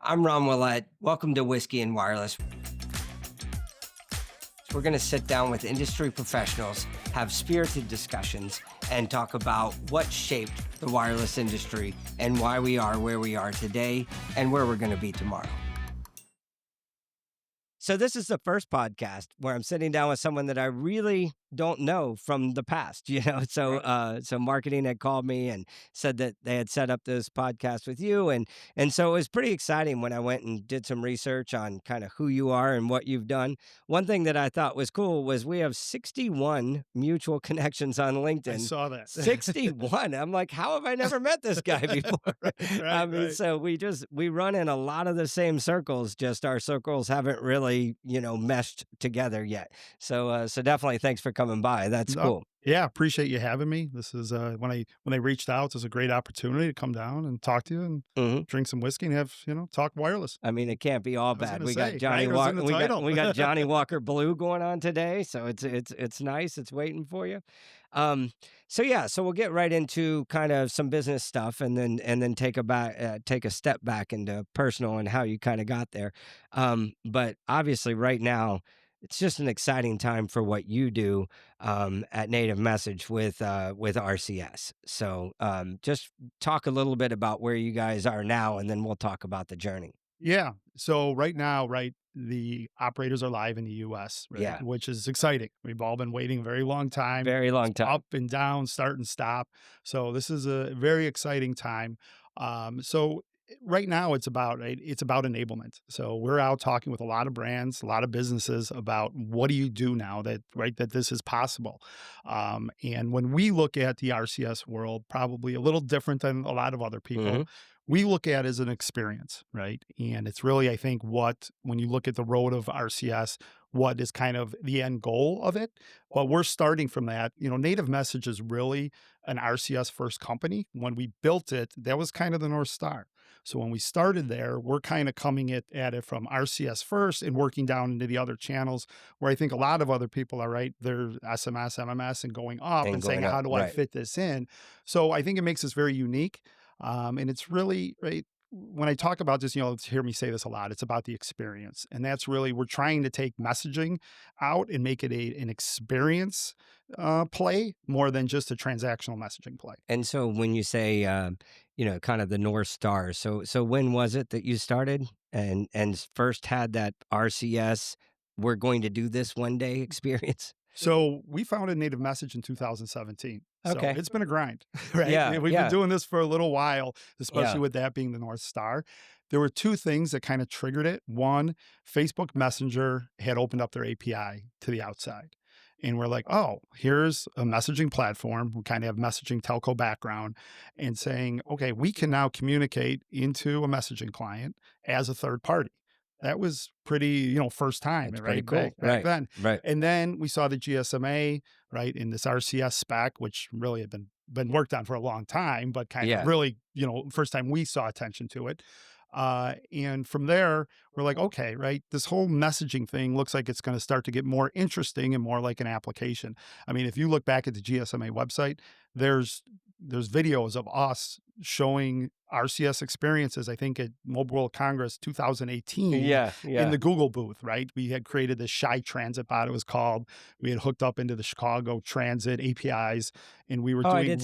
I'm Ron Willett. Welcome to Whiskey and Wireless. We're going to sit down with industry professionals, have spirited discussions, and talk about what shaped the wireless industry and why we are where we are today and where we're going to be tomorrow. So this is the first podcast where I'm sitting down with someone that I really don't know from the past, So marketing had called me and said that they had set up this podcast with you, and so it was pretty exciting when I went and did some research on kind of who you are and what you've done. One thing that I thought was cool was we have 61 mutual connections on LinkedIn. I saw that. 61. I'm like, how have I never met this guy before? Right. So we run in a lot of the same circles, just our circles haven't really, meshed together yet. So definitely thanks for coming by. That's cool. Yeah, appreciate you having me. This is when they reached out, it was a great opportunity to come down and talk to you and drink some whiskey and have talk wireless. I mean, it can't be all bad. We got Johnny Walker. We got Johnny Walker Blue going on today, so it's nice. It's waiting for you. So we'll get right into kind of some business stuff, and then take a step back into personal and how you kind of got there. But obviously, right now, it's just an exciting time for what you do at nativeMsg with RCS. So just talk a little bit about where you guys are now, and then we'll talk about the journey. Yeah. So right now, the operators are live in the U.S., Yeah. which is exciting. We've all been waiting a very long time. Up and down, start and stop. So this is a very exciting time. So right now it's about enablement. So we're out talking with a lot of brands, a lot of businesses about what do you do now that this is possible. And when we look at the RCS world, probably a little different than a lot of other people, we look at it as an experience, right? And it's really, I think, when you look at the road of RCS, what is kind of the end goal of it. But we're starting from that. nativeMsg is really an RCS-first company. When we built it, that was kind of the North Star. So when we started there, we're kind of coming at it from RCS-first and working down into the other channels where I think a lot of other people are, right? They're SMS, MMS, and going up and saying, how do I fit this in? So I think it makes us very unique. And it's really, right, when I talk about this, hear me say this a lot, it's about the experience. And that's really, we're trying to take messaging out and make it an experience play more than just a transactional messaging play. And so when you say, kind of the North Star, so when was it that you started and first had that RCS, we're going to do this one day experience? So we founded nativeMsg in 2017. Okay. So it's been a grind, right? Yeah, We've been doing this for a little while, especially with that being the North Star. There were two things that kind of triggered it. One, Facebook Messenger had opened up their API to the outside. And we're like, oh, here's a messaging platform. We kind of have messaging telco background and saying, okay, we can now communicate into a messaging client as a third party. That was pretty, first time, That's right? Pretty cool. Back then. Right. And then we saw the GSMA, right, in this RCS spec, which really had been worked on for a long time, but kind of really, first time we saw attention to it. And from there, we're like, okay, right, this whole messaging thing looks like it's going to start to get more interesting and more like an application. I mean, if you look back at the GSMA website, there's videos of us showing RCS experiences, I think at Mobile World Congress 2018 in the Google booth, right? We had created this Shy Transit bot, it was called. We had hooked up into the Chicago Transit APIs, and we were doing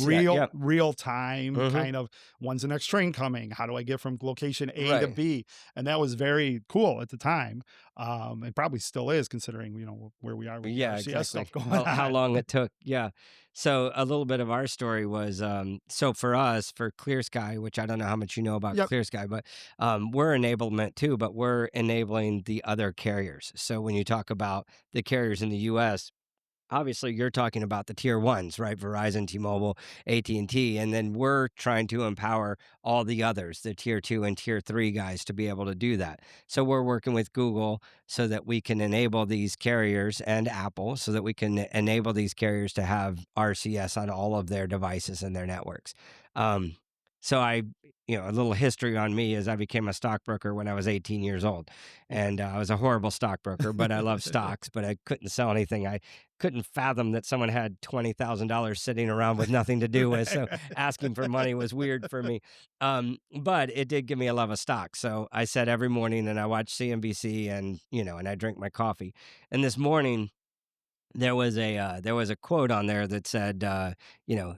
real time kind of, when's the next train coming? How do I get from location A to B? And that was very cool at the time. It probably still is, considering, where we are with RCS stuff going on. How long it took. Yeah. So a little bit of our story was, so for us, for Clear Sky, which I don't know how much you know about Clear Sky, but we're enablement too, but we're enabling the other carriers. So when you talk about the carriers in the U.S., obviously you're talking about the tier ones, right? Verizon, T-Mobile, AT&T, and then we're trying to empower all the others, the tier 2 and tier 3 guys, to be able to do that. So we're working with Google so that we can enable these carriers, and Apple so that we can enable these carriers to have RCS on all of their devices and their networks. So a little history on me is I became a stockbroker when I was 18 years old, Okay. and I was a horrible stockbroker, but I love stocks, but I couldn't sell anything. I couldn't fathom that someone had $20,000 sitting around with nothing to do with. So asking for money was weird for me. But it did give me a love of stocks. So I said every morning, and I watch CNBC, and and I drink my coffee. And this morning, there was a quote on there that said,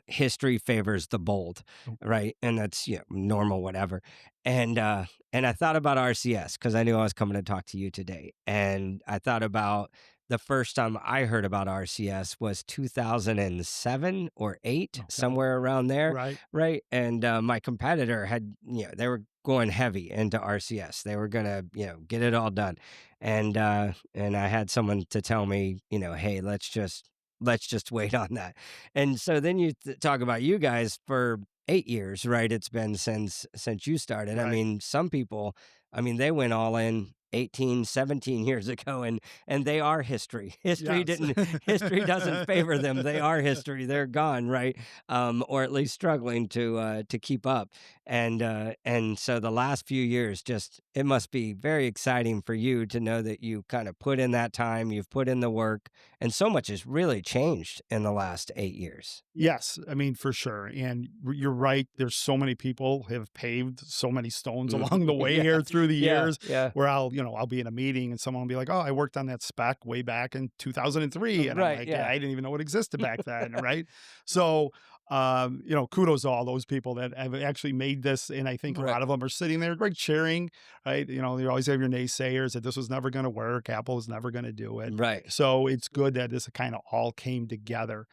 history favors the bold, Oh, right? And that's normal, whatever. And I thought about RCS because I knew I was coming to talk to you today, and I thought about the first time I heard about RCS was 2007 or eight, okay. somewhere around there, Right. right? And my competitor had, they were going heavy into RCS. They were gonna, get it all done, and I had someone to tell me, hey, let's just wait on that. And so then talk about you guys for 8 years, right? It's been since you started. I Right. mean, some people, I mean, they went all in 18, 17 years ago, and they are history. Yes. History doesn't favor them. They are history. They're gone, right? Or at least struggling to keep up. And so the last few years, just it must be very exciting for you to know that you kind of put in that time, you've put in the work, and so much has really changed in the last 8 years. Yes, I mean, for sure, and you're right, there's so many people have paved so many stones Mhm. along the way Yeah, here through the yeah, years yeah. where I'll be in a meeting and someone will be like, "Oh, I worked on that spec way back in 2003," and I'm Right, like, "Yeah, yeah. I didn't even know it existed back then," right? So, kudos to all those people that have actually made this, and I think a Right, lot of them are sitting there, like, cheering, right? You always have your naysayers that this was never gonna work, Apple was never gonna do it. right, So, it's good that this kinda all came together.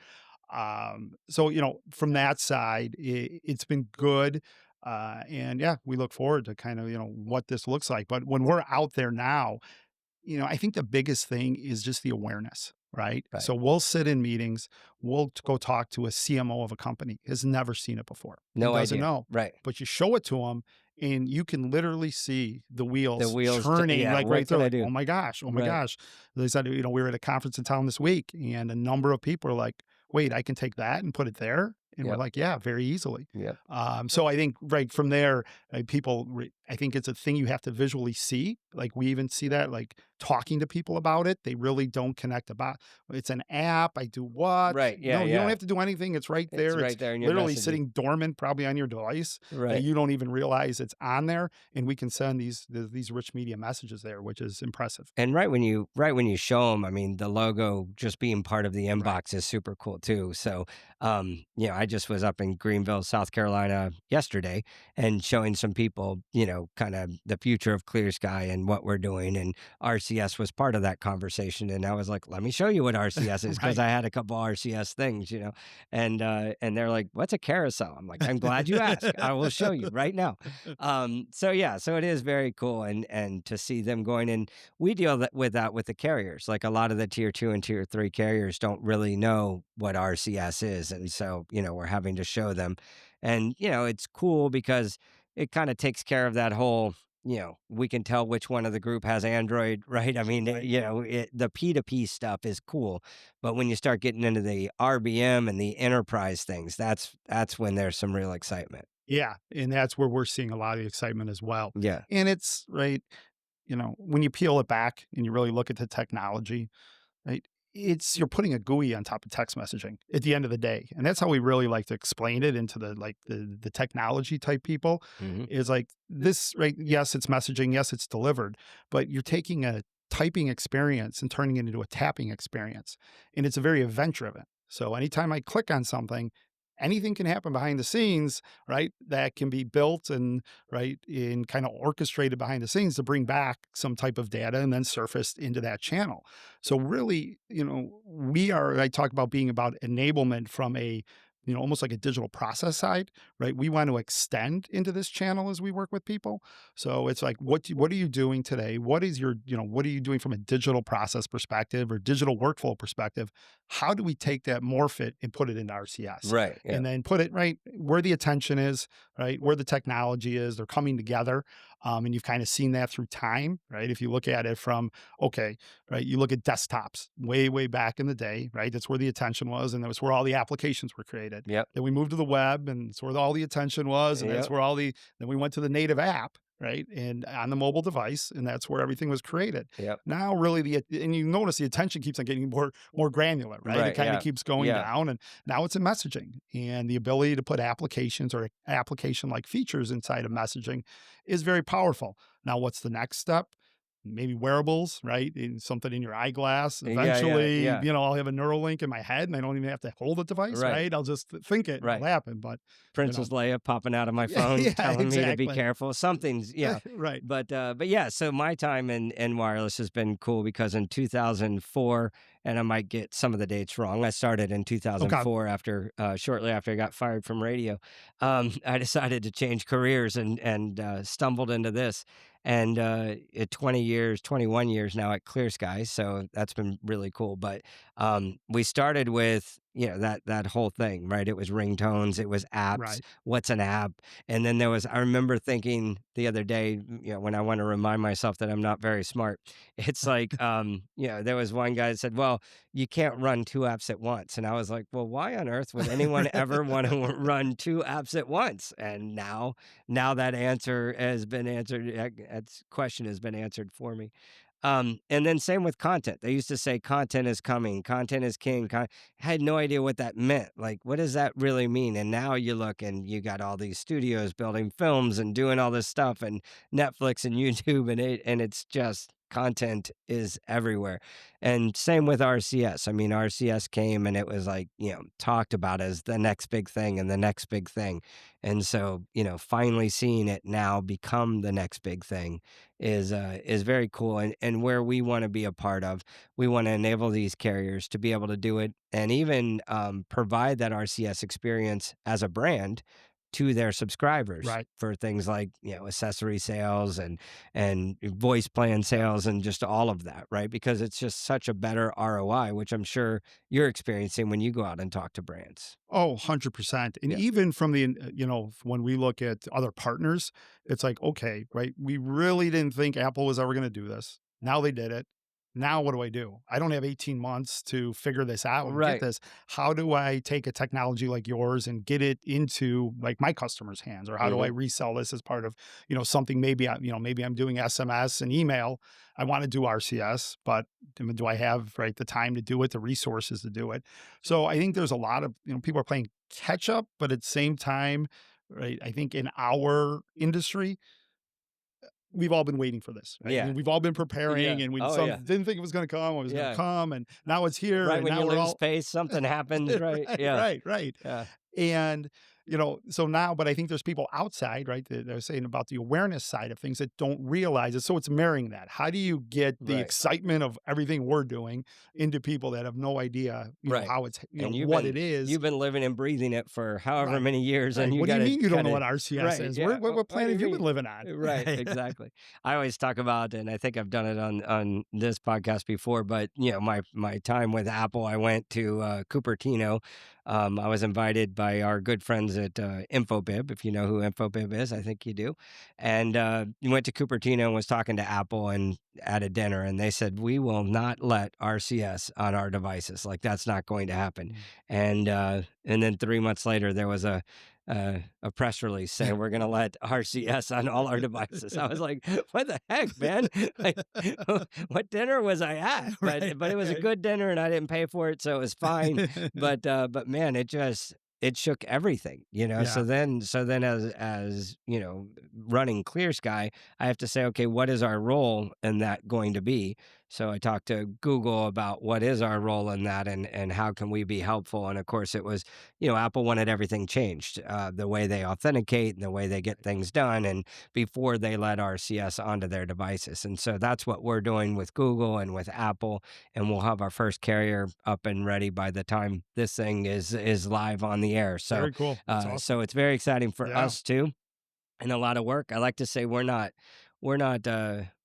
So, from that side, it's been good. And yeah, we look forward to kind of, what this looks like. But when we're out there now, I think the biggest thing is just the awareness, right? right. So we'll sit in meetings, go talk to a CMO of a company, has never seen it before and No doesn't idea. know, Right. but you show it to them and you can literally see the The wheels wheels t churning yeah, like what right there, can I like, do? oh my gosh, oh my Right. gosh. They said, we were at a conference in town this week and a number of people are like, wait, I can take that and put it there. And we're Yep, like, yeah, very easily. yep. So I think right from there, I think it's a thing you have to visually see. Like we even see that, like talking to people about it, they really don't connect about it's an app. I do what? Right, yeah, No, you don't yeah. have to do anything. It's right It's there. It's right there in your literally messaging. sitting dormant, probably on your device that Right. you don't even realize it's on there. And we can send these rich media messages there, which is impressive. And right when you show them, I mean, the logo just being part of the Right. inbox is super cool too. So, I just was up in Greenville, South Carolina yesterday and showing some people, kind of the future of Clear Sky and what we're doing. And RCS was part of that conversation. And I was like, let me show you what RCS is because Right. I had a couple RCS things, and they're like, what's a carousel? I'm like, I'm glad you asked. I will show you right now. So yeah, so it is very cool, and to see them going in, we deal with that with the carriers. Like a lot of the tier two and tier three carriers don't really know what RCS is, and so we're having to show them, and it's cool because it kind of takes care of that whole. We can tell which one of the group has Android, right? I mean, Right. the P2P stuff is cool, but when you start getting into the RBM and the enterprise things, that's when there's some real excitement. Yeah. And that's where we're seeing a lot of the excitement as well. Yeah. And it's right. When you peel it back and you really look at the technology, right? It's you're putting a GUI on top of text messaging at the end of the day. And that's how we really like to explain it into the technology type people Hmm. is like this, right? Yes, it's messaging, yes, it's delivered, but you're taking a typing experience and turning it into a tapping experience. And it's a very event driven. So anytime I click on something, anything can happen behind the scenes, right? That can be built and right in kind of orchestrated behind the scenes to bring back some type of data and then surfaced into that channel. So really, I talk about being about enablement from a almost like a digital process side, right? We want to extend into this channel as we work with people. So it's like, what are you doing today? What is what are you doing from a digital process perspective or digital workflow perspective? How do we take that, morph it, and put it into RCS? Right. Yeah. And then put it right where the attention is, right? Where the technology is, they're coming together. And you've kind of seen that through time, right? If you look at it from, okay, right, you look at desktops way, way back in the day, right? That's where the attention was, and that's where all the applications were created. Yep. Then we moved to the web, and that's where all the attention was, and that's Yep. where then we went to the native app, right? And on the mobile device, and that's where everything was created. Yep. Now, really, and you notice the attention keeps on getting more granular, right? It Right. kind of Yeah. keeps going Yeah. down, and now it's in messaging, and the ability to put applications or application like features inside of messaging is very powerful. Now, what's the next step? Maybe wearables, right? Something in your eyeglass. Yeah. Yeah. Eventually, Yeah. I'll have a Neuralink in my head and I don't even have to hold the device, Right. right? I'll just think it and it'll Right. happen. But, you Princess know, Leia popping out of my yeah, phone yeah, telling me to be exactly. careful. Something's yeah. Right. But yeah, so my time in wireless has been cool because in 2004, and I might get some of the dates wrong. I started in Okay. 2004 after shortly after I got fired from radio. I decided to change careers and stumbled into this. And at 20 years, 21 years now at Clear Sky, so that's been really cool. But we started with that whole thing, right? It was ringtones, it was apps. Right. What's an app? And then there was, I remember thinking the other day, when I want to remind myself that I'm not very smart, it's like, there was one guy that said, well, you can't run two apps at once. And I was like, well, why on earth would anyone ever want to run two apps at once? And now that answer has been answered. That question has been answered for me. And then same with content. They used to say content is coming, content is king. Had no idea what that meant. Like, what does that really mean? And now you look and you got all these studios building films and doing all this stuff, and Netflix and YouTube, and it's just content is everywhere. And same with RCS. I mean, RCS came and it was like, talked about as the next big thing and the next big thing. And so, finally seeing it now become the next big thing is very cool, and where we want to be a part of. We want to enable these carriers to be able to do it and even provide that RCS experience as a brand to their subscribers Right. for things like accessory sales and voice plan sales and just all of that, right? Because it's just such a better ROI, which I'm sure you're experiencing when you go out and talk to brands. Oh, 100%. And Yeah. even from when we look at other partners, it's like, okay, right? We really didn't think Apple was ever going to do this. Now they did it. Now what do I do? I don't have 18 months to figure this out and get Right. this. How do I take a technology like yours and get it into like my customers' hands? Or how do I Hmm. resell this as part of, something maybe I'm doing SMS and email. I want to do RCS, but do I have the time to do it, the resources to do it? So I think there's a lot of, people are playing catch up, but at the same time, right? I think in our industry, we've all been waiting for this, right? I Yeah. mean, we've all been preparing Yeah. and we Oh yeah. didn't think it was going to come, it was going to Yeah. come, and now it's here, Right and when now you we're lose all pace, something happens. Right. right, Yeah. right, right. Yeah. And, so now, but I think there's people outside, right, that are saying about the awareness side of things that don't realize it. So it's marrying that. How do you get the Right. excitement of everything we're doing into people that have no idea, Right. how it's, And what it is? you've been living and breathing it for however Right, many years, and right. you What do you gotta mean you don't know what kinda RCS right, is? yeah. What What do planet you have you been mean? living on? Right, exactly. I always talk about, and I think I've done it on this podcast before, but, my time with Apple, I went to, Cupertino. I was invited by our good friends at, Infobib, if you know who Infobib is, I think you do, and, went to Cupertino and was talking to Apple and at a dinner, and they said, "We will not let RCS on our devices, like, that's not going to happen." Mm. And then 3 months later, there was a press release saying, "We're gonna let RCS on all our devices." I was like, "What the heck, man? Like, what dinner was I at?" Right, But it was a right. good dinner, and I didn't pay for it, so it was fine. But man, it shook everything, Yeah, So then as running Clear Sky, I have to say, okay, what is our role in that going to be? So I talked to Google about what is our role in that, and how can we be helpful. And of course, it was, Apple wanted everything changed, the way they authenticate and the way they get things done, and before they let RCS onto their devices. And so that's what we're doing with Google and with Apple, and we'll have our first carrier up and ready by the time this thing is live on the air. So, very cool. That's awesome. so it's very exciting for Yeah, us too, and a lot of work. I like to say we're not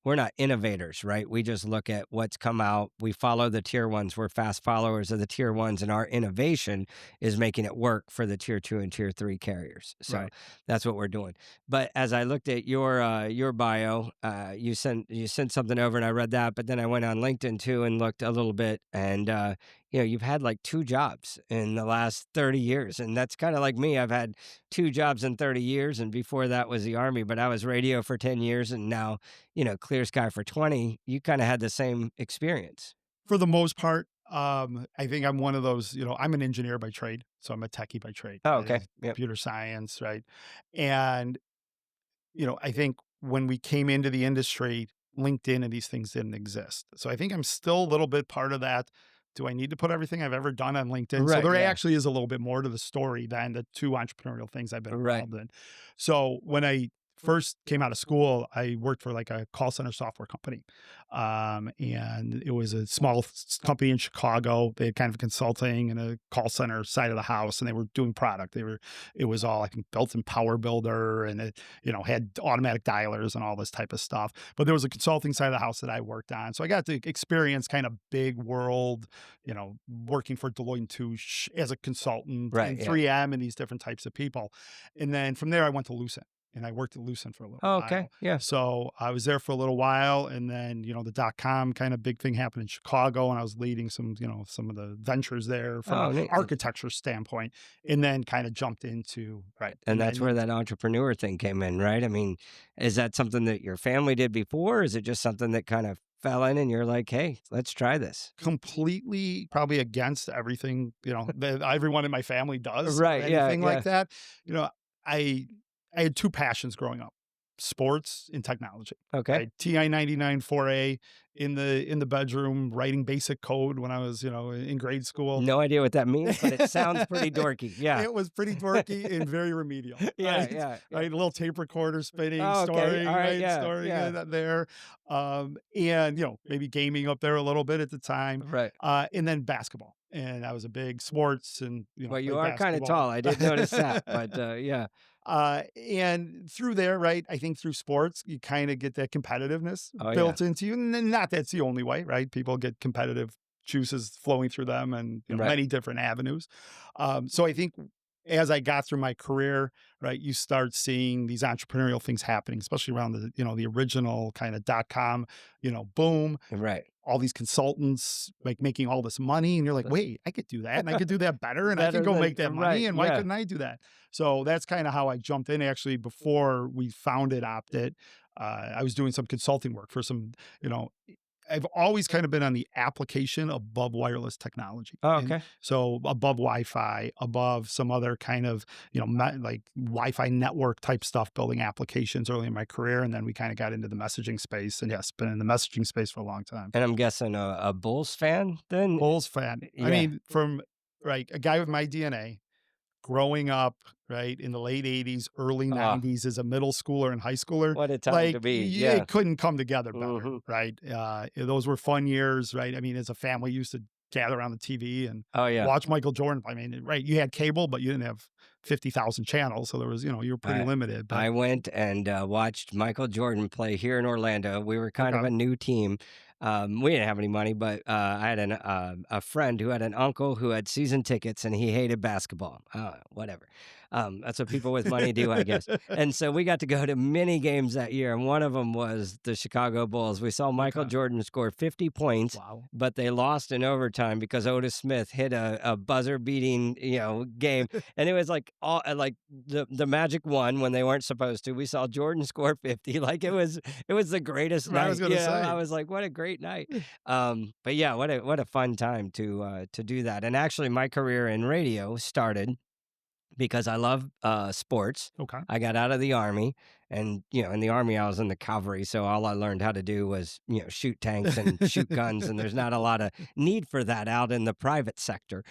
we're not innovators, right? We just look at what's come out. We follow the tier ones. We're fast followers of the tier ones, and our innovation is making it work for the tier two and tier three carriers. So Right. that's what we're doing. But as I looked at your bio, you sent something over, and I read that. But then I went on LinkedIn too and looked a little bit, and you've had like two jobs in the last 30 years, and that's kind of like me. I've had two jobs in 30 years, and before that was the Army. But I was radio for 10 years, and now Clear Sky for 20. You kind of had the same experience. For the most part, I think I'm one of those, I'm an engineer by trade, so I'm a techie by trade. Oh, I okay. did Yep. computer science, right? And I think when we came into the industry, LinkedIn and these things didn't exist. So I think I'm still a little bit part of that. Do I need to put everything I've ever done on LinkedIn? So Right. there Yeah. actually is a little bit more to the story than the two entrepreneurial things I've been Right. involved in. So when I first came out of school, I worked for like a call center software company. And it was a small company in Chicago. They had kind of consulting and a call center side of the house, and they were doing product. It was all, I think, built in Power Builder, and it, had automatic dialers and all this type of stuff. But there was a consulting side of the house that I worked on. So I got to experience kind of big world, working for Deloitte and Touche as a consultant Right. and Yeah. 3M and these different types of people. And then from there, I went to Lucent. And I worked at Lucent for a little Oh, okay. while. Yeah. So I was there for a little while. And then, the .com kind of big thing happened in Chicago. And I was leading some of the ventures there from an Oh, neat. architecture standpoint. And then kind of jumped into, right. And And that's then where that entrepreneur thing came in, right? I mean, is that something that your family did before? Or is it just something that kind of fell in and you're like, hey, let's try this? completely probably against everything, that everyone in my family does or Right. Yeah. anything like Yeah. that. You know, I I had two passions growing up: sports and technology. Okay. Right? TI 99 4A in the bedroom, writing basic code when I was, in grade school. No idea what that means, but it sounds pretty dorky. Yeah. It was pretty dorky and very remedial, Yeah. right? Yeah. Yeah. Right, a little tape recorder spinning, Oh, okay. All storing, right. right, Yeah. storing Yeah. it there, and maybe gaming up there a little bit at the time, Right. and then basketball. And I was a big sports and Well, you played are kind of basketball. tall. I did notice that, but yeah. And through there, right, I think through sports, you kind of get that competitiveness Oh, yeah. built into you. And not that's the only way, right? People get competitive juices flowing through them and Right. many different avenues. So I think as I got through my career, right, you start seeing these entrepreneurial things happening, especially around the original kind of .com, boom, Right. all these consultants like making all this money, and you're like, wait, I could do that, and I could do that better, and I can Better go than, make that money, right. and why Yeah. couldn't I do that? So that's kind of how I jumped in. Actually, before we founded Optit, I was doing some consulting work for some, you know, I've always kind of been on the application above wireless technology. Oh, And okay. so above Wi-Fi, above some other kind of, like Wi-Fi network type stuff, building applications early in my career. And then we kind of got into the messaging space, and yes, been in the messaging space for a long time. And I'm guessing a Bulls fan then? Bulls fan. I Yeah. mean, from right, a guy with my DNA, growing up, right, in the late 80s, early Oh, 90s as a middle schooler and high schooler, what a time to like, be. Yeah. it couldn't come together better, Hmm. right? Those were fun years, right? I mean, as a family, used to gather around the TV and Oh, yeah. watch Michael Jordan. I mean, right, you had cable, but you didn't have 50,000 channels, so there was, you were pretty I limited, but I went and watched Michael Jordan play here in Orlando. We were kind of okay. a new team. We didn't have any money, but I had a friend who had an uncle who had season tickets, and he hated basketball. Whatever. That's what people with money do, I guess. And so we got to go to many games that year, and one of them was the Chicago Bulls. We saw Michael Okay. Jordan score 50 points, Wow. but they lost in overtime because Otis Smith hit a buzzer beating game, and it was like all like the Magic won when they weren't supposed to. We saw Jordan score 50. Like it was the greatest I was night. gonna I say. was like, what a great night. But yeah, what a fun time to do that. And actually my career in radio started because I love sports. Okay. I got out of the army, and in the army I was in the cavalry, so all I learned how to do was shoot tanks and shoot guns, and there's not a lot of need for that out in the private sector.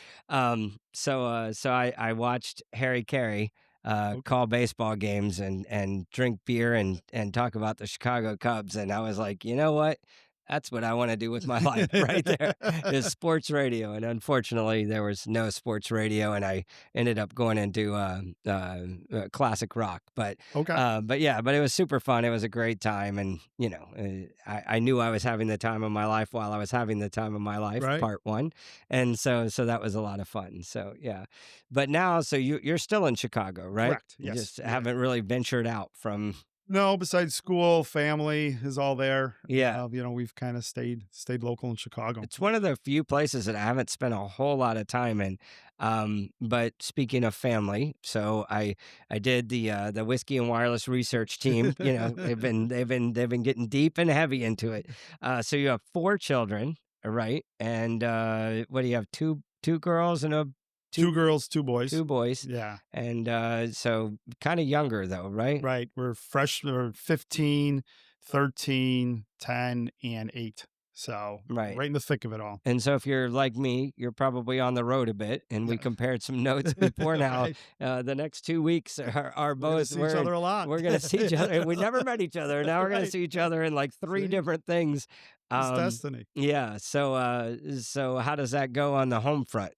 So I watched Harry Carey Okay. call baseball games and drink beer and talk about the Chicago Cubs, and I was like, you know what? that's what I want to do with my life right there is sports radio. And unfortunately, there was no sports radio, and I ended up going into classic rock. Okay. But yeah, but it was super fun. It was a great time, and I knew I was having the time of my life while I was having the time of my life. Right. Part one, and so that was a lot of fun. So yeah, but now, so you're still in Chicago, right? Correct. You Yes. just Yeah. haven't really ventured out from. No, besides school, family is all there. Yeah. We've kind of stayed local in Chicago. It's one of the few places that I haven't spent a whole lot of time in. But speaking of family, so I did the whiskey and wireless research team. They've been getting deep and heavy into it. So you have four children, right? And what do you have? Two girls and Two two girls, two boys. two boys, Yeah. and so kind of younger though, right? Right. We're 15, 13, 10, and 8. So Right. right in the thick of it all. And so if you're like me, you're probably on the road a bit, and we Yeah. compared some notes before now. Right. The next 2 weeks are We're gonna both see each other a lot. we're gonna see each other. We never met each other. Now we're gonna Right. see each other in like three See? different things. It's Um, destiny. yeah. So how does that go on the home front?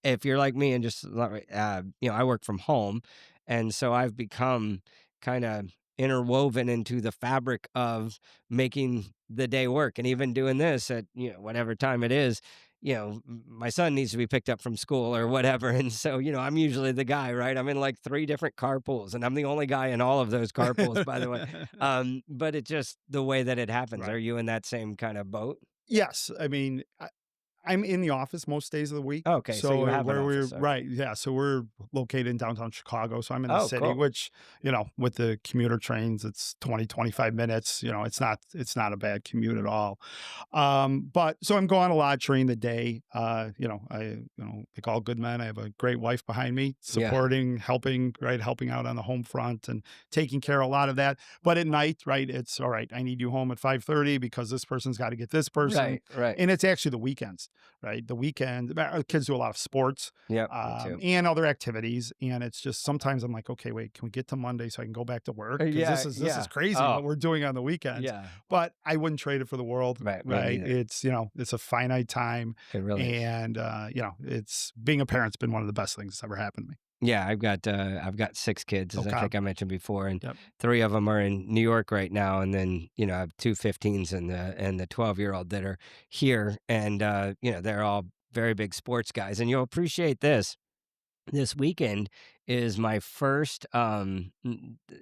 If you're like me and just I work from home, and so I've become kind of interwoven into the fabric of making the day work, and even doing this at whatever time it is. My son needs to be picked up from school or whatever, and so I'm usually the guy, right? I'm in like three different carpools, and I'm the only guy in all of those carpools, by the way. But it's just the way that it happens. Are Right. you in that same kind of boat? Yes. I mean, I'm in the office most days of the week. Okay, so So you have an where we're office. Okay. right, yeah. So we're located in downtown Chicago. So I'm in the Oh, city, cool. which, with the commuter trains, it's 20, 25 minutes. It's not a bad commute at all. But so I'm gone a lot during the day. Like all good men, I have a great wife behind me, Yeah. supporting, helping, right, helping out on the home front and taking care of a lot of that. But at night, right, it's all right. I need you home at 5:30 because this person's got to get this person. Right. Right. And it's actually the weekends, right? The weekend, our kids do a lot of sports Yep. Me too. and other activities, and it's just sometimes I'm like, okay, wait, can we get to Monday so I can go back to work? Because Yeah. this is Yeah. crazy Oh. what we're doing on the weekends. Yeah. But I wouldn't trade it for the world, Right. Me right? neither. It's a finite time, It really is. and it's being a parent's been one of the best things that's ever happened to me. Yeah, I've got 6 kids, as I Okay. think I mentioned before, and Yep. 3 of them are in New York right now, and then, I have 2 15s and the 12-year-old that are here, and, they're all very big sports guys, and you'll appreciate this. This weekend is my first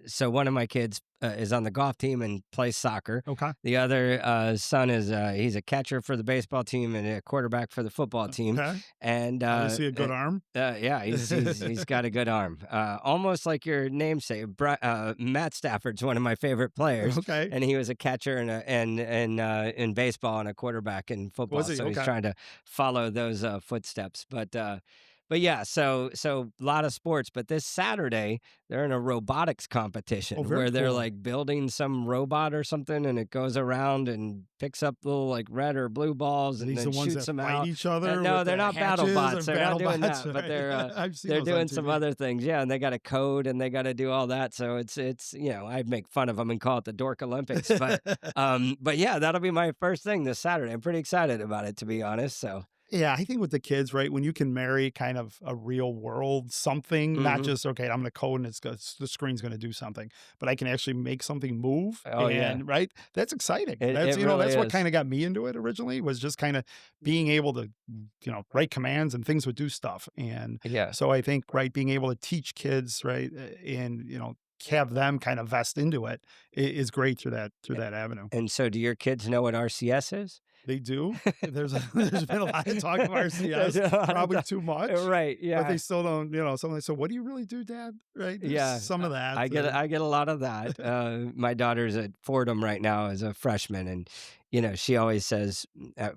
so one of my kids is on the golf team and plays soccer. Okay. The other son is he's a catcher for the baseball team and a quarterback for the football team. Okay. And Obviously a good arm. yeah, he's got a good arm. Almost like your namesake. Matt Stafford's one of my favorite players, Okay. and he was a catcher and in baseball and a quarterback in football. Was he? So he's Okay. trying to follow those footsteps. But yeah, so a lot of sports. But this Saturday, they're in a robotics Oh, competition very where they're cool. like building some robot or something, and it goes around and picks up little like red or blue balls Are and these then the ones shoots that them fight out. each other No, with they're the not battle hatches bots. and They're not battle doing bots? that, but Right. I've seen they're those on doing some TV. other things. Yeah, and they got a code and they got to do all that. So it's I make fun of them and call it the Dork Olympics. But yeah, that'll be my first thing this Saturday. I'm pretty excited about it, to be honest. So. Yeah, I think with the kids, right, when you can marry kind of a real world something, not Mhm. just, okay, I'm going to code and the screen's going to do something, but I can actually make something move. Oh yeah, And, right, that's exciting. it really That's what is. kind of got me into it originally, was just kind of being able to, write commands and things would do stuff. And Yeah. so I think, right, being able to teach kids, right, and, have them kind of vest into it is great through that avenue. And so, do your kids know what RCS is? They do. There's been a lot of talk of There's RCS, a lot of probably too much, right, but they yeah. still don't, something. So what do you really do, Dad? Right? There's Yeah, some of that. I get a lot of that. My daughter's at Fordham right now as a freshman, and she always says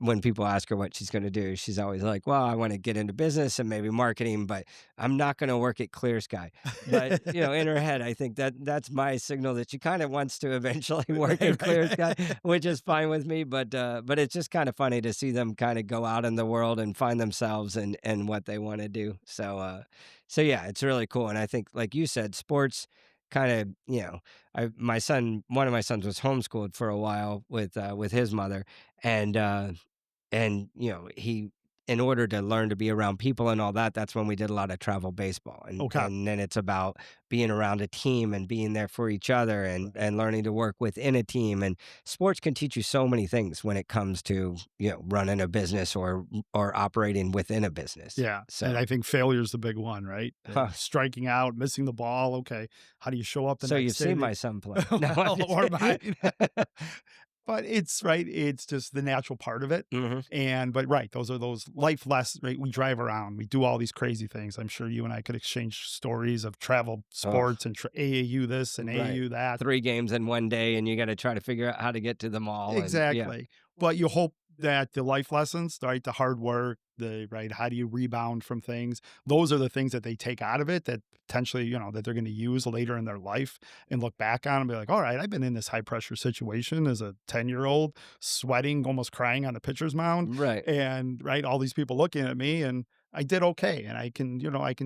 when people ask her what she's going to do, she's always like, "Well, I want to get into business and maybe marketing, but I'm not going to work at Clear Sky." But in her head, I think that's my signal that she kind of wants to eventually work Right, at Clear right, Sky, right. which is fine with me. But it's just kind of funny to see them kind of go out in the world and find themselves and what they want to do. So yeah, it's really cool. And I think, like you said, sports kind of, my son, one of my sons was homeschooled for a while with his mother, and he, in order to learn to be around people and all that, that's when we did a lot of travel baseball, Okay. and then it's about being around a team and being there for each other, and Right. learning to work within a team. And sports can teach you so many things when it comes to, running a business, or operating within a business. Yeah, and So, I think failure is the big one, right? huh, Striking out, missing the ball, okay, how do you show up the so next you've day? seen my son play. No, I'm Well, just or kidding. mine. But it's right, it's just the natural part of it, Mhm. and but right, those are those life lessons, right? We drive around, we do all these crazy things. I'm sure you and I could exchange stories of travel Oh, sports and AAU this and right. AAU that. 3 games in one day, and you gotta try to figure out how to get to them all, and yeah. Exactly. But you hope that the life lessons, right, the hard work, how do you rebound from things? Those are the things that they take out of it that potentially, that they're going to use later in their life and look back on and be like, all right, I've been in this high pressure situation as a 10-year-old, sweating, almost crying on the pitcher's mound. Right. And right, all these people looking at me and I did okay. And I can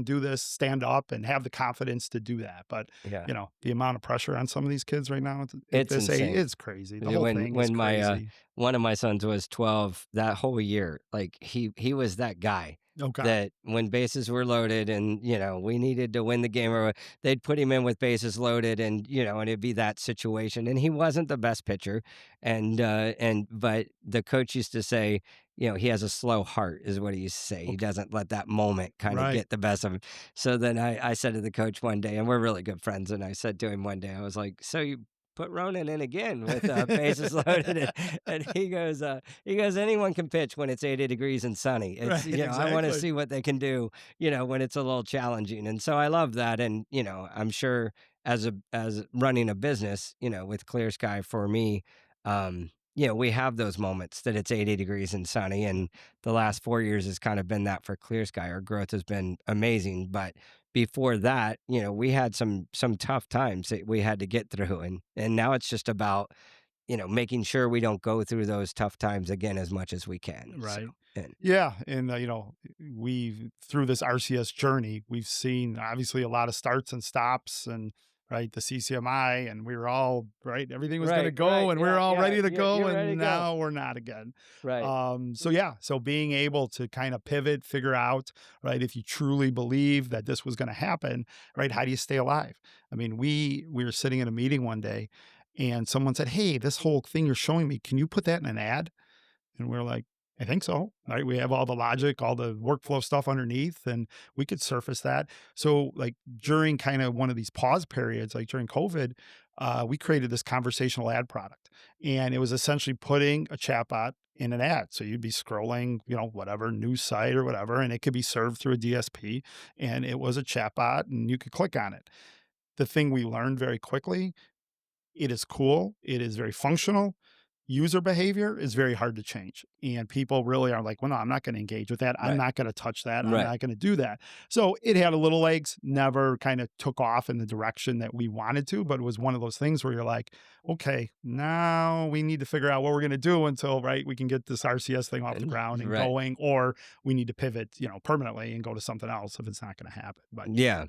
do this, stand up and have the confidence to do that. But Yeah. the amount of pressure on some of these kids right now at It's this age insane. is crazy. The Yeah, whole when thing is when my, crazy. one of my sons was 12, that whole year, like, he was that guy Okay. that when bases were loaded and, we needed to win the game, or they'd put him in with bases loaded, and, and it'd be that situation, and he wasn't the best pitcher, but the coach used to say, "He has a slow heart," is what he used to say. He Okay. doesn't let that moment kinda Right. get the best of him. So then I said to the coach one day, and we're really good friends, and I said to him one day, I was like, "So you put Ronan in again with, bases loaded," and he goes, "Anyone can pitch when it's 80 degrees and sunny. It's, Right, I wanna exactly. see what they can do, when it's a little challenging." And so I love that, and, I'm sure as running a business, with Clear Sky for me, we have those moments that it's 80 degrees and sunny, and the last 4 years has kind of been that for Clear Sky. Our growth has been amazing, but before that, we had some tough times that we had to get through, and now it's just about, making sure we don't go through those tough times again as much as we can. So, Right. and Yeah, and, we've through this RCS journey, we've seen obviously a lot of starts and stops and, right, the CCMI, and we were all right, everything was gonna right, go, right, and we yeah, were all yeah, ready to go, you're ready to and go. now we're not again. Right, So yeah, so being able to kind of pivot, figure out, right, if you truly believe that this was gonna happen, right, how do you stay alive? I mean, we were sitting in a meeting one day, and someone said, "Hey, this whole thing you're showing me, can you put that in an ad?" And we're like, I think so. Right. We have all the logic, all the workflow stuff underneath, and we could surface that. So, like during kind of one of these pause periods, like during COVID, we created this conversational ad product. And it was essentially putting a chatbot in an ad. So you'd be scrolling, whatever news site or whatever, and it could be served through a DSP. And it was a chatbot, and you could click on it. The thing we learned very quickly, it is cool. It is very functional. User behavior is very hard to change. And people really are like, well, no, I'm not going to engage with that. I'm right, not going to touch that. I'm right. not going to do that. So it had a little legs, never kind of took off in the direction that we wanted to. But it was one of those things where you're like, okay, now we need to figure out what we're going to do until, right, we can get this RCS thing off the And ground and right. going, or we need to pivot, permanently and go to something else if it's not going to happen. But Yeah.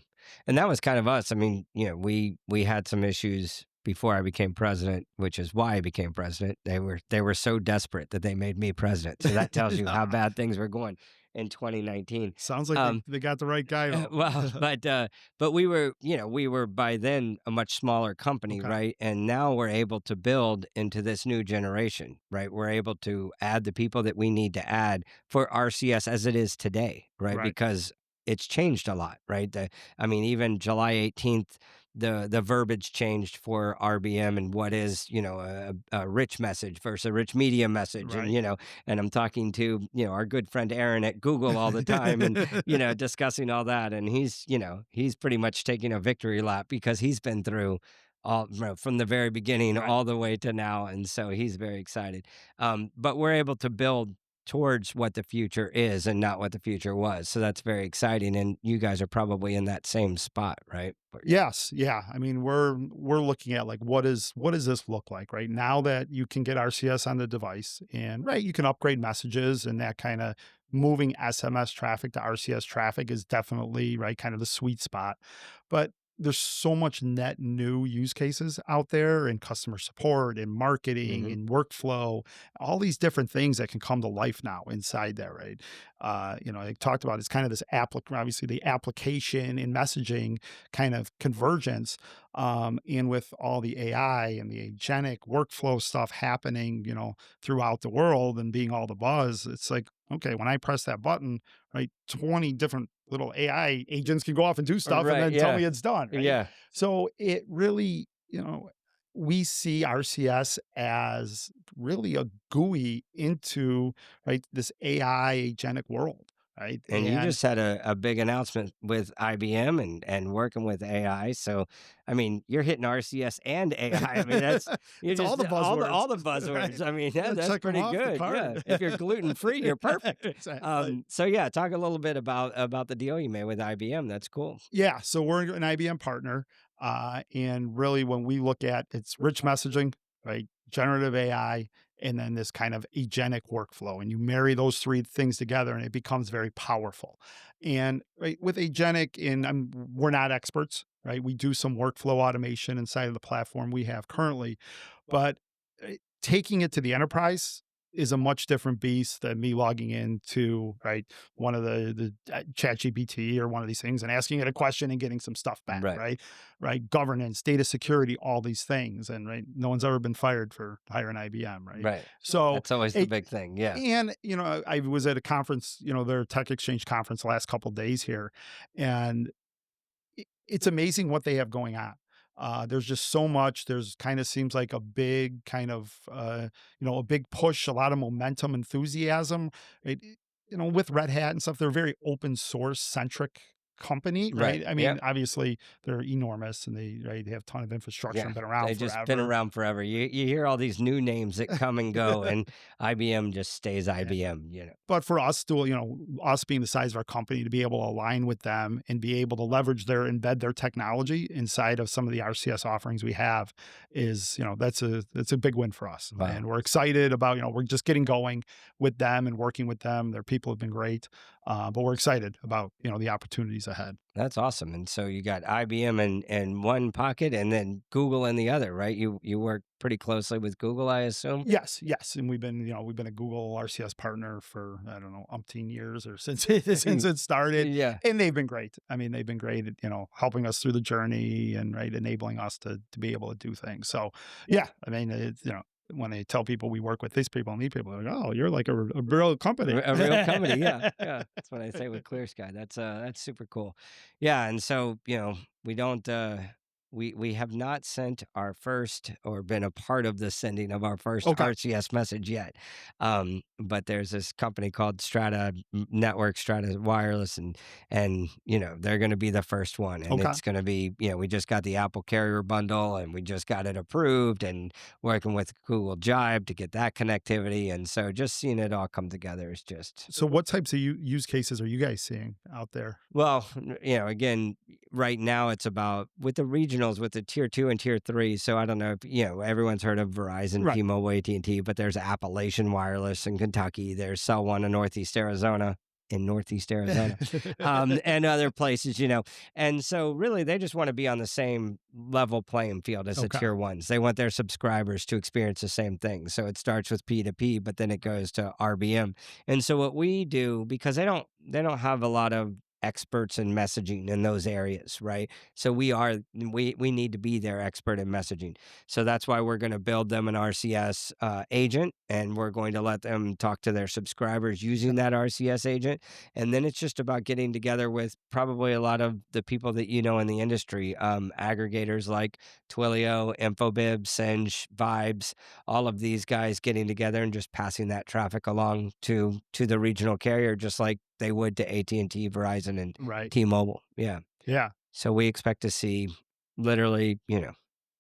And that was kind of us. I mean, we had some issues before I became president, which is why I became president. They were so desperate that they made me president. So that tells you how bad things were going in 2019. sounds like Um they got the right guy, though. well, but we were by then a much smaller company, Okay. right? And now we're able to build into this new generation, right? We're able to add the people that we need to add for RCS as it is today, right? Right. Because it's changed a lot, right? I mean, even July 18th, the verbiage changed for RBM, and what is, a rich message versus a rich media message. And, Right. and I'm talking to, our good friend Aaron at Google all the time, and, discussing all that. And he's pretty much taking a victory lap because he's been through from the very beginning Right. all the way to now. And so he's very excited. But we're able to build towards what the future is and not what the future was. So that's very exciting. And you guys are probably in that same spot, right? Yes, yeah. I mean, we're looking at like what does this look like right now that you can get RCS on the device, and right, you can upgrade messages, and that kind of moving SMS traffic to RCS traffic is definitely right kind of the sweet spot. But there's so much net new use cases out there in customer support and marketing Hmm. and workflow, all these different things that can come to life now inside there, right? I talked about it's kind of this obviously the application and messaging kind of convergence. And with all the AI and the agentic workflow stuff happening, throughout the world and being all the buzz, it's like, okay, when I press that button, right, 20 different little AI agents can go off and do stuff and Right. then tell me Yeah. it's done, right? Yeah. So it really, we see RCS as really a GUI into, right, this AI agentic world, right? And you And just had a big announcement with IBM and working with AI. So, I mean, you're hitting RCS and AI. I mean, that's you're it's all just the buzzwords, all the right? buzzwords. I mean, yeah, Yeah, that's check them pretty off the good. Yeah. card. If you're gluten free, you're perfect. Exactly. So yeah, talk a little bit about the deal you made with IBM. That's cool. Yeah, so we're an IBM partner, and really when we look at it's rich messaging, right? Generative AI, and then this kind of agentic workflow, and you marry those three things together, and it becomes very powerful. And right with agentic, and we're not experts, right? We do some workflow automation inside of the platform we have currently, but taking it to the enterprise is a much different beast than me logging into right one of the chat GPT or one of these things and asking it a question and getting some stuff back, Right. right, governance, data security, all these things, and right, no one's ever been fired for hiring IBM, right? Right. So That's always the it, big thing. Yeah. and I was at a conference, their tech exchange conference the last couple of days here, and it's amazing what they have going on. There's just so much. There's kind of seems like a big kind of, a big push, a lot of momentum, enthusiasm. With Red Hat and stuff, they're a very open source centric company, Right. right? I mean, Yep. obviously they're enormous and they have a ton of infrastructure Yeah, and been around they just been forever. around forever. You hear all these new names that come and go, and IBM just stays Yeah. IBM. You know. But for us to, us being the size of our company to be able to align with them and be able to leverage embed their technology inside of some of the RCS offerings we have is, that's a big win for us. Wow, And we're excited about, we're just getting going with them and working with them. Their people have been great. But we're excited about, the opportunities ahead. that's awesome. And so you got IBM in one pocket, and then Google in the other, right? You work pretty closely with Google, I assume. Yes, yes, and we've been a Google RCS partner for I don't know umpteen years or since since it started, Yeah, and they've been great. I mean, they've been great at helping us through the journey and right enabling us to be able to do things. So yeah, I mean, when I tell people we work with these people and these people, they're like, oh, you're like a real company. a real company. Yeah, yeah. That's what I say with Clear Sky. That's super cool. Yeah, and so we don't. We have not sent our first or been a part of the sending of our first Okay, RCS message yet. But there's this company called Strata Network, Strata Wireless, and they're going to be the first one, and okay. it's going to be we just got the Apple carrier bundle, and we just got it approved, and working with Google Jive to get that connectivity, and so just seeing it all come together is just So, what types of use cases are you guys seeing out there? well, again, right now it's about with the regionals, with the tier two and tier three. So I don't know if everyone's heard of Verizon, Right. T-Mobile, AT&T, but there's Appalachian Wireless in Kentucky. There's Cell One in Northeast Arizona, and other places. And so really they just want to be on the same level playing field as the Okay. tier ones. They want their subscribers to experience the same thing. So it starts with P2P, but then it goes to RBM. And so what we do, because they don't have a lot of experts in messaging in those areas, right? So we need to be their expert in messaging. So that's why we're going to build them an RCS agent, and we're going to let them talk to their subscribers using Okay. that RCS agent. And then it's just about getting together with probably a lot of the people that in the industry, aggregators like Twilio, Infobib, Singe, Vibes, all of these guys getting together and just passing that traffic along to the regional carrier, just like they would to AT&T, Verizon, and Right. T-Mobile. Yeah. Yeah. So we expect to see literally,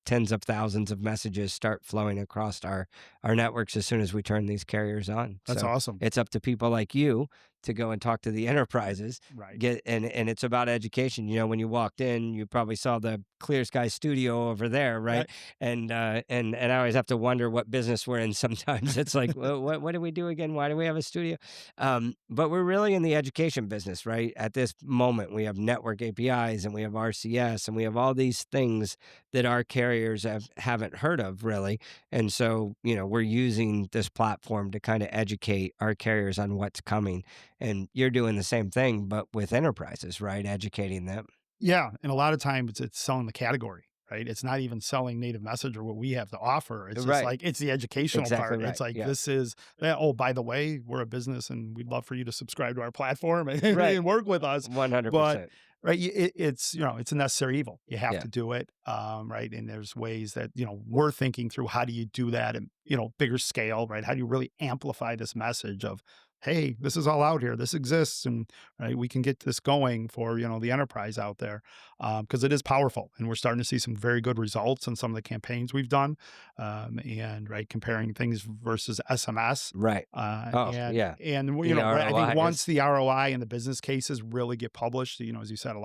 tens of thousands of messages start flowing across our networks as soon as we turn these carriers on. That's So awesome. it's up to people like you to go and talk to the enterprises. Right. Get and it's about education. When you walked in, you probably saw the Clear Sky studio over there, right? Right. And I always have to wonder what business we're in sometimes. It's like, well, what do we do again? Why do we have a studio? But we're really in the education business, right? At this moment, we have network APIs and we have RCS and we have all these things that our carriers haven't heard of really. And so, we're using this platform to kind of educate our carriers on what's coming. And you're doing the same thing, but with enterprises, right? Educating them. Yeah, and a lot of times it's selling the category, right? It's not even selling native message or what we have to offer. It's just Right. like it's the educational Exactly part. It's right. like Yeah. this is oh, by the way, we're a business and we'd love for you to subscribe to our platform and, Right. and work with us. But 100%. right, it's it's a necessary evil. You have Yeah. to do it, right? And there's ways that we're thinking through how do you do that and bigger scale, right? How do you really amplify this message of hey, this is all out here. This exists, and right, we can get this going for the enterprise out there because it is powerful, and we're starting to see some very good results in some of the campaigns we've done, and right, comparing things versus SMS, Right. Oh, and yeah. The right, I think ROI once is the ROI and the business cases really get published, as you said, a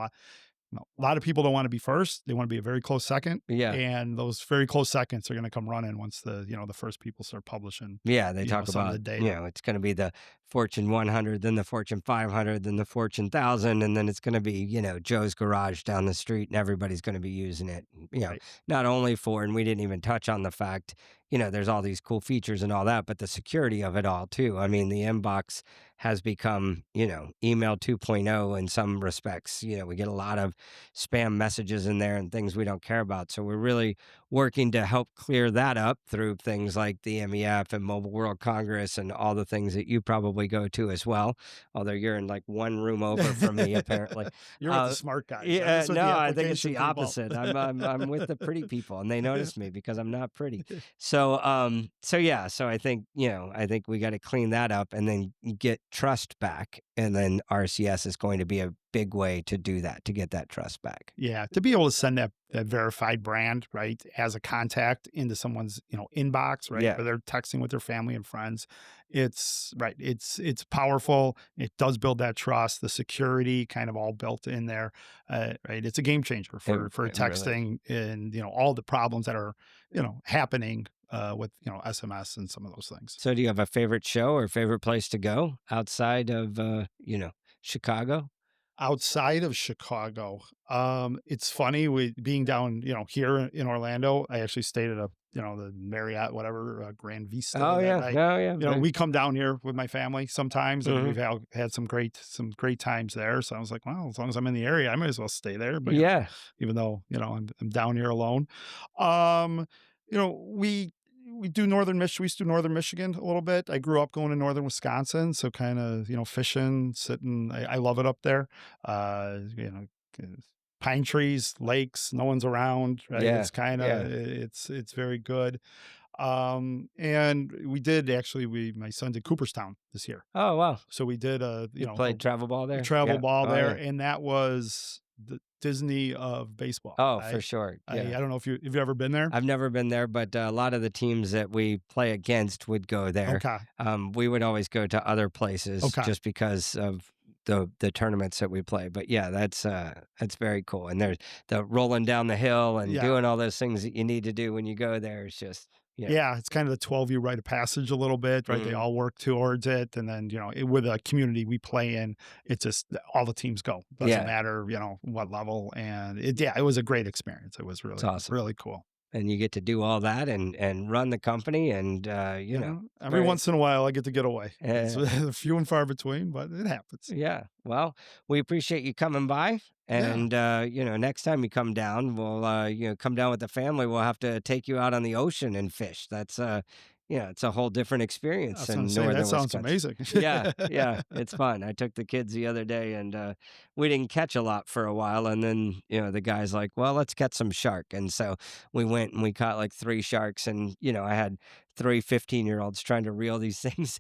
lot of people don't want to be first; they want to be a very close second. yeah. And those very close seconds are going to come running once the first people start publishing, Yeah, they talk some of about, the data. it's going to be the Fortune 100, then the Fortune 500, then the Fortune 1000, and then it's going to be, Joe's garage down the street and everybody's going to be using it. Right. Not only for, and we didn't even touch on the fact, there's all these cool features and all that, but the security of it all too. I mean, the inbox has become, email 2.0 in some respects. We get a lot of spam messages in there and things we don't care about. So we're really working to help clear that up through things like the MEF and Mobile World Congress and all the things that you probably go to as well. Although you're in like one room over from me, apparently. You're with the Uh, smart guys. I'm yeah, just with no, the I think it's application the people. opposite. I'm with the pretty people, and they notice me because I'm not pretty. So yeah, so I think we got to clean that up and then get trust back, and then RCS is going to be a big way to do that, to get that trust back. Yeah, to be able to send that verified brand, right, as a contact into someone's, inbox, right, Yeah. where they're texting with their family and friends. It's right. It's powerful. It does build that trust, the security kind of all built in there. Right. It's a game changer It for it really is. texting and, all the problems that are, happening with, SMS and some of those things. So do you have a favorite show or favorite place to go outside of, Chicago? Outside of Chicago, it's funny we being down, here in Orlando. I actually stayed at the Marriott, whatever, Grand Vista Oh, that yeah. night. Oh, yeah. We come down here with my family sometimes, and Mhm. we've had some great times there. So I was like, well, as long as I'm in the area, I might as well stay there. But Yeah. even though I'm down here alone, um, you know, we do northern Michigan. We used to do northern Michigan a little bit. I grew up going to northern Wisconsin, so kind of fishing, sitting. I love it up there. Uh, you know, uh, pine trees, lakes, no one's around. Right? Yeah. It's kind of Yeah. it's very good. And we did actually. My son did Cooperstown this year, Oh, wow. so we did You played travel ball a there? travel Yeah. ball Oh, there, yeah. and that was the Disney of baseball. Oh, for I sure. I, Yeah. I don't know if you ever been there. I've never been there, but a lot of the teams that we play against would go there. Okay, We would always go to other places okay. just because of the tournaments that we play. But yeah, that's very cool. And there's the rolling down the hill and Yeah. doing all those things that you need to do when you go there. It's just Yeah, it's kind of the 12 rite of passage a little bit, right? They mhm. all work towards it. And then, with a community we play in, it's just all the teams go. Doesn't Yeah, matter, what level. And it was a great experience. It was it's really, awesome. really cool. And you get to do all that and run the company and it's Every very once in a while I get to get away. It's uh, few and far between, but it happens. yeah. Well, we appreciate you coming by. Yeah, And, next time you come down, we'll, come down with the family. We'll have to take you out on the ocean and fish. It's a whole different experience that's what I'm in saying. That northern sounds Wisconsin. amazing. Yeah, yeah, it's fun. I took the kids the other day and we didn't catch a lot for a while. And then, the guy's like, well, let's catch some shark. And so we went and we caught like three sharks. And, I had three 15-year-olds trying to reel these things.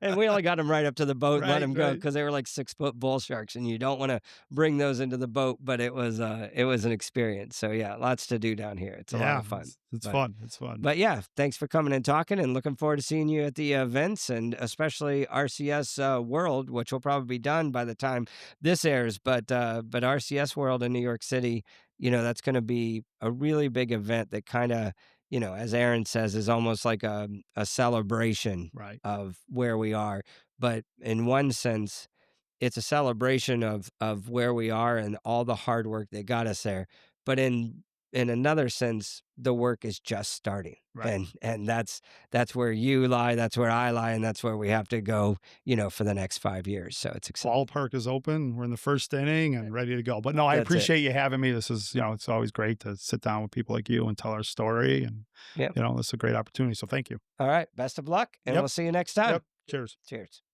And we only got them right up to the boat and let Right, them go right. because they were like 6-foot bull sharks, and you don't want to bring those into the boat. But it was an experience. So yeah, lots to do down here. It's a lot Yeah, of fun. it's But fun, it's fun. but yeah, thanks for coming and talking, and looking forward to seeing you at the events, and especially RCS World, which will probably be done by the time this airs. But RCS World in New York City, that's going to be a really big event that kind of, as Aaron says, is almost like a celebration Right. of where we are. But in one sense, it's a celebration of where we are and all the hard work that got us there. But in another sense, the work is just starting. Right. And that's where you lie, that's where I lie, and that's where we have to go, for the next 5 years. So it's exciting. Ballpark is open. We're in the first inning and ready to go. But no, I That's it. appreciate you having me. This is, it's always great to sit down with people like you and tell our story. And, Yep. this is a great opportunity. So thank you. All right. Best of luck, and Yep. we'll see you next Yep. time. Cheers. Cheers.